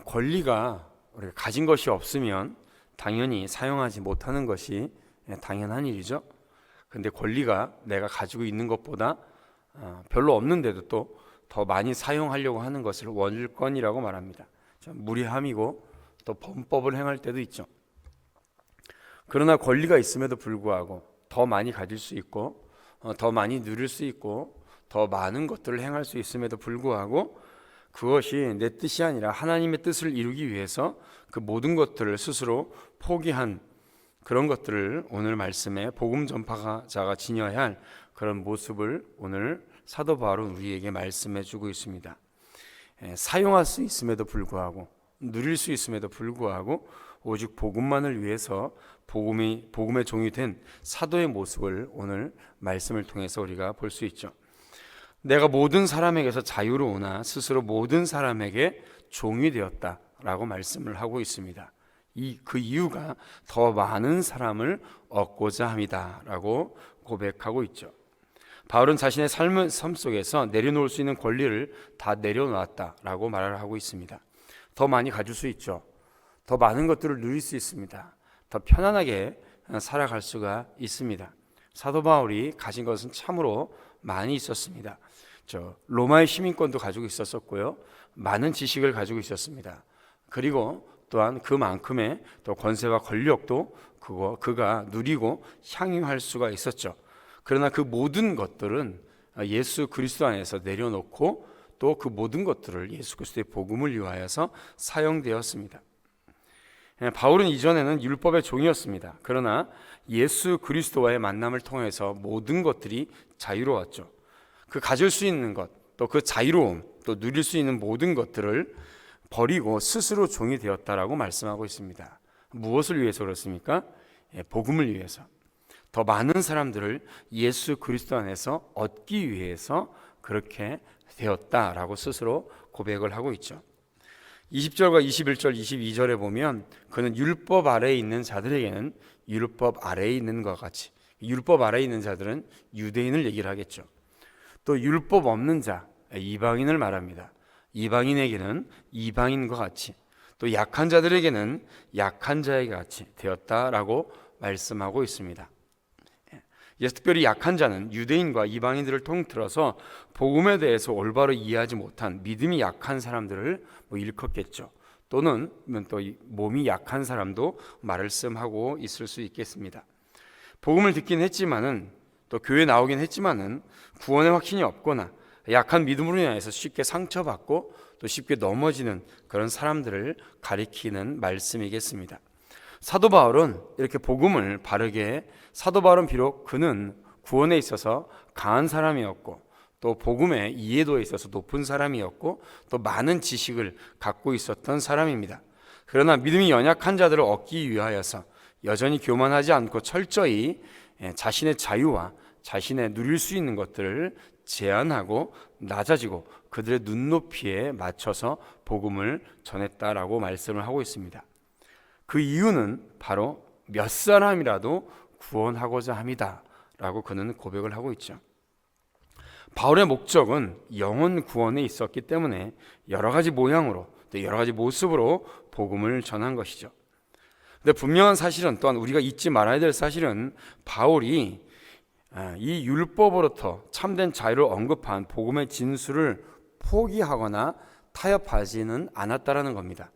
권리가 우리가 가진 것이 없으면 당연히 사용하지 못하는 것이 당연한 일이죠. 근데 권리가 내가 가지고 있는 것보다 별로 없는데도 또 더 많이 사용하려고 하는 것을 원일권이라고 말합니다. 무리함이고 또 범법을 행할 때도 있죠. 그러나 권리가 있음에도 불구하고 더 많이 가질 수 있고 더 많이 누릴 수 있고 더 많은 것들을 행할 수 있음에도 불구하고 그것이 내 뜻이 아니라 하나님의 뜻을 이루기 위해서 그 모든 것들을 스스로 포기한 그런 것들을 오늘 말씀에 복음 전파자가 지녀야 할 그런 모습을 오늘 사도 바울은 우리에게 말씀해 주고 있습니다. 사용할 수 있음에도 불구하고 누릴 수 있음에도 불구하고 오직 복음만을 위해서 복음의 종이 된 사도의 모습을 오늘 말씀을 통해서 우리가 볼 수 있죠. 내가 모든 사람에게서 자유로우나 스스로 모든 사람에게 종이 되었다라고 말씀을 하고 있습니다. 그 이유가 더 많은 사람을 얻고자 함이다라고 고백하고 있죠. 바울은 자신의 삶 속에서 내려놓을 수 있는 권리를 다 내려놓았다라고 말을 하고 있습니다. 더 많이 가질 수 있죠. 더 많은 것들을 누릴 수 있습니다. 더 편안하게 살아갈 수가 있습니다. 사도 바울이 가진 것은 참으로 많이 있었습니다. 로마의 시민권도 가지고 있었고요. 많은 지식을 가지고 있었습니다. 그리고 또한 그만큼의 또 권세와 권력도 그가 누리고 향유할 수가 있었죠. 그러나 그 모든 것들은 예수 그리스도 안에서 내려놓고 또 그 모든 것들을 예수 그리스도의 복음을 위하여서 사용되었습니다. 바울은 이전에는 율법의 종이었습니다. 그러나 예수 그리스도와의 만남을 통해서 모든 것들이 자유로웠죠. 그 가질 수 있는 것, 또 그 자유로움, 또 누릴 수 있는 모든 것들을 버리고 스스로 종이 되었다라고 말씀하고 있습니다. 무엇을 위해서 그렇습니까? 복음을 위해서. 더 많은 사람들을 예수 그리스도 안에서 얻기 위해서 그렇게 되었다라고 스스로 고백을 하고 있죠. 20절과 21절, 22절에 보면 그는 율법 아래에 있는 자들에게는 율법 아래에 있는 것 같이, 율법 아래에 있는 자들은 유대인을 얘기를 하겠죠. 또 율법 없는 자, 이방인을 말합니다. 이방인에게는 이방인과 같이, 또 약한 자들에게는 약한 자에게 같이 되었다라고 말씀하고 있습니다. 특별히 약한 자는 유대인과 이방인들을 통틀어서 복음에 대해서 올바로 이해하지 못한 믿음이 약한 사람들을 일컫겠죠. 또는 또 몸이 약한 사람도 말씀하고 있을 수 있겠습니다. 복음을 듣긴 했지만은 또 교회 나오긴 했지만은 구원의 확신이 없거나 약한 믿음으로 인해서 쉽게 상처받고 또 쉽게 넘어지는 그런 사람들을 가리키는 말씀이겠습니다. 사도 바울은 이렇게 복음을 바르게, 사도 바울은 비록 그는 구원에 있어서 강한 사람이었고 또 복음의 이해도에 있어서 높은 사람이었고 또 많은 지식을 갖고 있었던 사람입니다. 그러나 믿음이 연약한 자들을 얻기 위하여서 여전히 교만하지 않고 철저히 자신의 자유와 자신의 누릴 수 있는 것들을 제한하고 낮아지고 그들의 눈높이에 맞춰서 복음을 전했다라고 말씀을 하고 있습니다. 그 이유는 바로 몇 사람이라도 구원하고자 함이다 라고 그는 고백을 하고 있죠. 바울의 목적은 영혼 구원에 있었기 때문에 여러 가지 모양으로 또 여러 가지 모습으로 복음을 전한 것이죠. 근데 분명한 사실은, 또한 우리가 잊지 말아야 될 사실은 바울이 이 율법으로부터 참된 자유를 언급한 복음의 진수를 포기하거나 타협하지는 않았다라는 겁니다.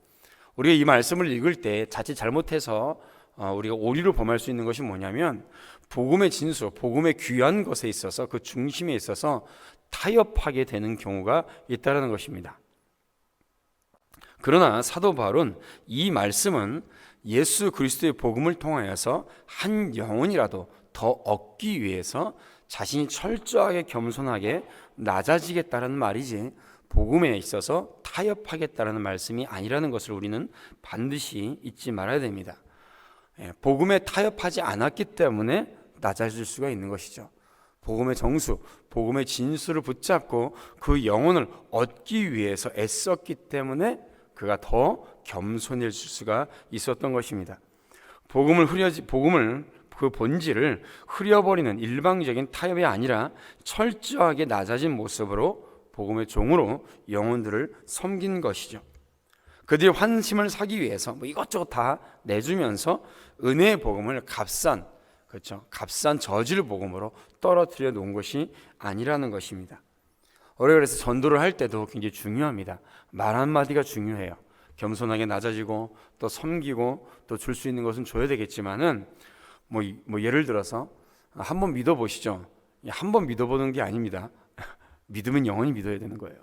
우리가 이 말씀을 읽을 때 자칫 잘못해서 우리가 오리로 범할 수 있는 것이 뭐냐면 복음의 진수, 복음의 귀한 것에 있어서 그 중심에 있어서 타협하게 되는 경우가 있다는 것입니다. 그러나 사도 바울은 이 말씀은 예수 그리스도의 복음을 통하여서 한 영혼이라도 더 얻기 위해서 자신이 철저하게 겸손하게 낮아지겠다는 말이지 복음에 있어서 타협하겠다는 말씀이 아니라는 것을 우리는 반드시 잊지 말아야 됩니다. 복음에 타협하지 않았기 때문에 낮아질 수가 있는 것이죠. 복음의 정수, 복음의 진수를 붙잡고 그 영혼을 얻기 위해서 애썼기 때문에 그가 더 겸손해질 수가 있었던 것입니다. 복음을 그 본질을 흐려버리는 일방적인 타협이 아니라 철저하게 낮아진 모습으로 복음의 종으로 영혼들을 섬긴 것이죠. 그들이 환심을 사기 위해서 뭐 이것저것 다 내주면서 은혜의 복음을 값싼, 그렇죠, 값싼 저질 복음으로 떨어뜨려 놓은 것이 아니라는 것입니다. 우리가 그래서 전도를 할 때도 굉장히 중요합니다. 말 한마디가 중요해요. 겸손하게 낮아지고 또 섬기고 또 줄 수 있는 것은 줘야 되겠지만은 뭐 예를 들어서 한번 믿어보시죠. 한번 믿어보는 게 아닙니다. 믿으면 영원히 믿어야 되는 거예요.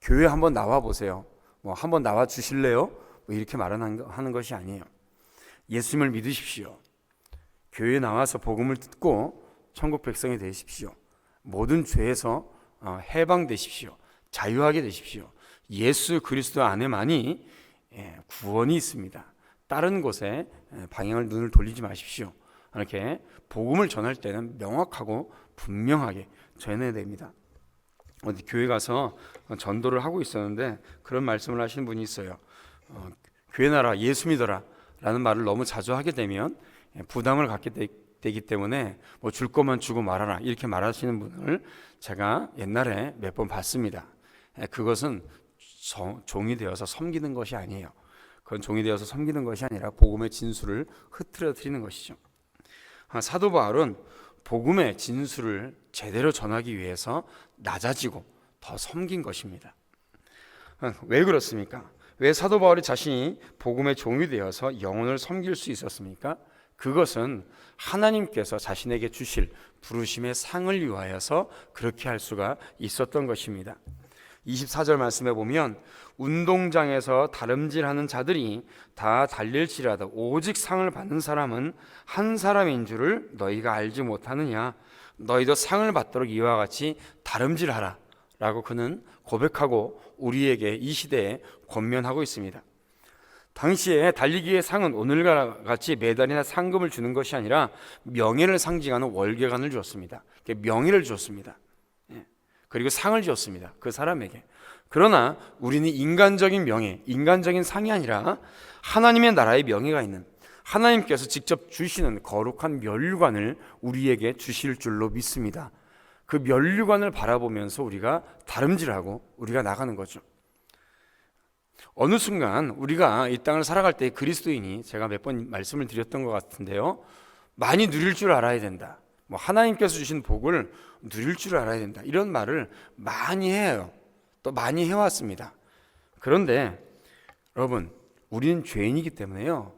교회 한번 나와 보세요. 뭐 한번 나와 주실래요? 뭐 이렇게 하는 것이 아니에요. 예수님을 믿으십시오. 교회에 나와서 복음을 듣고 천국 백성이 되십시오. 모든 죄에서 해방되십시오. 자유하게 되십시오. 예수 그리스도 안에만이 구원이 있습니다. 다른 곳에 방향을 눈을 돌리지 마십시오. 이렇게 복음을 전할 때는 명확하고 분명하게 전해야 됩니다. 어디 교회 가서 전도를 하고 있었는데 그런 말씀을 하시는 분이 있어요. 교회 나라 예수 믿어라 라는 말을 너무 자주 하게 되면 부담을 갖게 되기 때문에 뭐 줄 것만 주고 말아라 이렇게 말하시는 분을 제가 옛날에 몇 번 봤습니다. 그것은 종이 되어서 섬기는 것이 아니에요. 그건 종이 되어서 섬기는 것이 아니라 복음의 진술을 흐트러뜨리는 것이죠. 사도 바울은 복음의 진술을 제대로 전하기 위해서 낮아지고 더 섬긴 것입니다. 왜 그렇습니까? 왜 사도 바울이 자신이 복음의 종이 되어서 영혼을 섬길 수 있었습니까? 그것은 하나님께서 자신에게 주실 부르심의 상을 위하여서 그렇게 할 수가 있었던 것입니다. 24절 말씀에 보면 운동장에서 다름질하는 자들이 다 달릴지라도 오직 상을 받는 사람은 한 사람인 줄을 너희가 알지 못하느냐. 너희도 상을 받도록 이와 같이 다름질하라 라고 그는 고백하고 우리에게 이 시대에 권면하고 있습니다. 당시에 달리기의 상은 오늘과 같이 메달이나 상금을 주는 것이 아니라 명예를 상징하는 월계관을 주었습니다. 명예를 주었습니다. 그리고 상을 주었습니다. 그 사람에게. 그러나 우리는 인간적인 명예, 인간적인 상이 아니라 하나님의 나라의 명예가 있는, 하나님께서 직접 주시는 거룩한 면류관을 우리에게 주실 줄로 믿습니다. 그 면류관을 바라보면서 우리가 다름질하고 우리가 나가는 거죠. 어느 순간 우리가 이 땅을 살아갈 때 그리스도인이, 제가 몇 번 말씀을 드렸던 것 같은데요, 많이 누릴 줄 알아야 된다. 뭐 하나님께서 주신 복을 누릴 줄 알아야 된다. 이런 말을 많이 해요. 또 많이 해왔습니다. 그런데 여러분, 우리는 죄인이기 때문에요,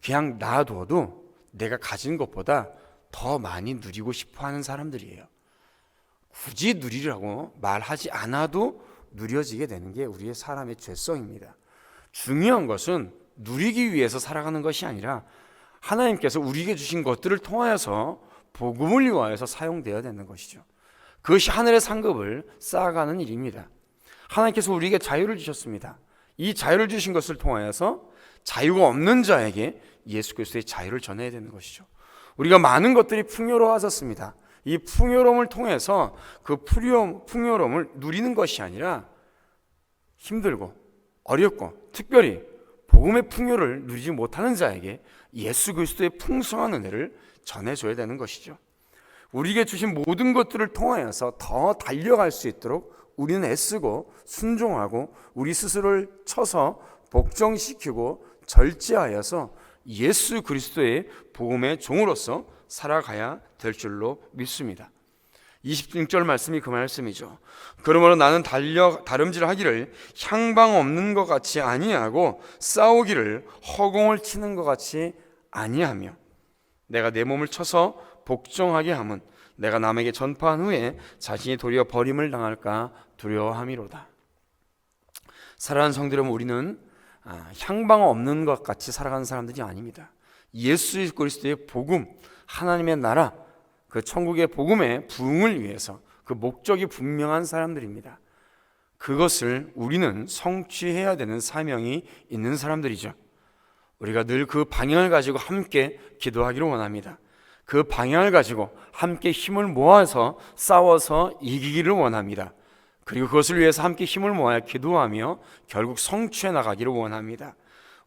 그냥 놔둬도 내가 가진 것보다 더 많이 누리고 싶어 하는 사람들이에요. 굳이 누리라고 말하지 않아도 누려지게 되는 게 우리의 사람의 죄성입니다. 중요한 것은 누리기 위해서 살아가는 것이 아니라 하나님께서 우리에게 주신 것들을 통하여서 복음을 위하여서 사용되어야 되는 것이죠. 그것이 하늘의 상급을 쌓아가는 일입니다. 하나님께서 우리에게 자유를 주셨습니다. 이 자유를 주신 것을 통하여서 자유가 없는 자에게 예수 그리스도의 자유를 전해야 되는 것이죠. 우리가 많은 것들이 풍요로워졌습니다. 이 풍요로움을 통해서 그 풍요로움을 누리는 것이 아니라 힘들고 어렵고 특별히 복음의 풍요를 누리지 못하는 자에게 예수 그리스도의 풍성한 은혜를 전해줘야 되는 것이죠. 우리에게 주신 모든 것들을 통하여서 더 달려갈 수 있도록 우리는 애쓰고 순종하고 우리 스스로를 쳐서 복종시키고 절제하여서 예수 그리스도의 복음의 종으로서 살아가야 될 줄로 믿습니다. 26절 말씀이 그 말씀이죠. 그러므로 나는 다름질하기를 향방 없는 것 같이 아니하고 싸우기를 허공을 치는 것 같이 아니하며 내가 내 몸을 쳐서 복종하게 함은 내가 남에게 전파한 후에 자신이 도리어 버림을 당할까 두려워함이로다. 사랑하는 성도 여러분, 우리는 향방 없는 것 같이 살아가는 사람들이 아닙니다. 예수 그리스도의 복음, 하나님의 나라, 그 천국의 복음의 부흥을 위해서 그 목적이 분명한 사람들입니다. 그것을 우리는 성취해야 되는 사명이 있는 사람들이죠. 우리가 늘 그 방향을 가지고 함께 기도하기를 원합니다. 그 방향을 가지고 함께 힘을 모아서 싸워서 이기기를 원합니다. 그리고 그것을 위해서 함께 힘을 모아 기도하며 결국 성취해 나가기를 원합니다.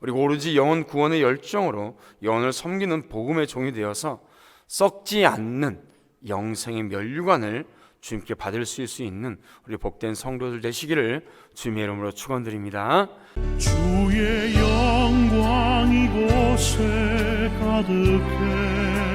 그리고 오로지 영혼 구원의 열정으로 영혼을 섬기는 복음의 종이 되어서 썩지 않는 영생의 면류관을 주님께 받을 수 있는 우리 복된 성도들 되시기를 주님의 이름으로 축원드립니다. 주의 영광 이곳에 가득해